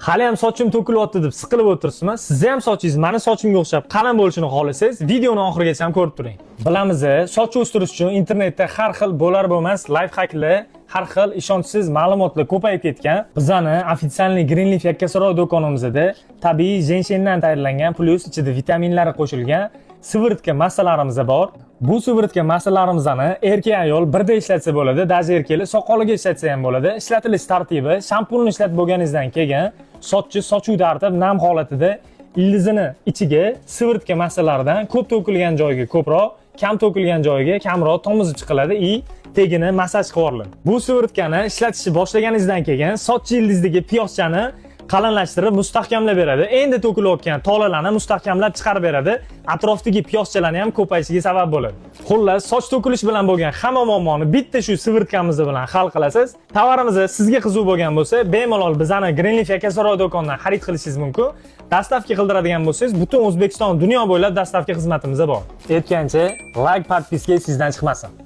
Hali ham sochim to'kilyapti deb siqilib o'tirsizmi? Sizni ham sochingiz meni sochimga o'xshab qalin bo'lishini xohlasangiz, videoni oxirigacha ham ko'rib turing. Bilamiz, soch o'stirish uchun internetda har xil bo'lar bo'lmas layfhaklar, har xil ishonchsiz ma'lumotlar ko'payib ketgan. Bizning ofitsialniy Greenleaf yakkasaroy do'konimizda tabiiy jenshendan tayyorlangan, plus ichida vitaminlari qo'shilgan siviritka massalarimiz bor. Bu siviritka massalarimizni erkak ayol birda ishlatsa bo'ladi, даже erkaklar soqoliga ishlatsa ham bo'ladi. Ishlatilish tartibi shampunni ishlatib bo'lganingizdan keyin sochni sochuv tartib nam holatida ildizini ichiga siviritka massalaridan ko'p to'kilgan joyiga ko'proq, kam to'kilgan joyiga kamroq tomizib chiqiladi и tegini massaj qilib yuboriladi. Bu siviritkani ishlatishni boshlaganingizdan keyin soch ildizdagi piyoschani qalinlashtirib mustahkamlab beradi. Endi to'kilayotgan tolalarni mustahkamlab chiqarib beradi. Atrofdagi piyoschchalarni ham ko'payishiga sabab bo'ladi. Xullas, soch to'kilish bilan bo'lgan hamma muammoni bitta shu siviritkamiz bilan hal qilasiz. Tovarimiz sizga qiziq bo'lgan bo'lsa, bemalol bizning Greenleaf yakkasaroy do'konidan xarid qilishingiz mumkin. Dastavka qildiradigan bo'lsangiz, butun O'zbekiston, dunyo bo'ylab dastavka xizmatimiz bor. Aytgancha, like, podpiska sizdan chiqmasin.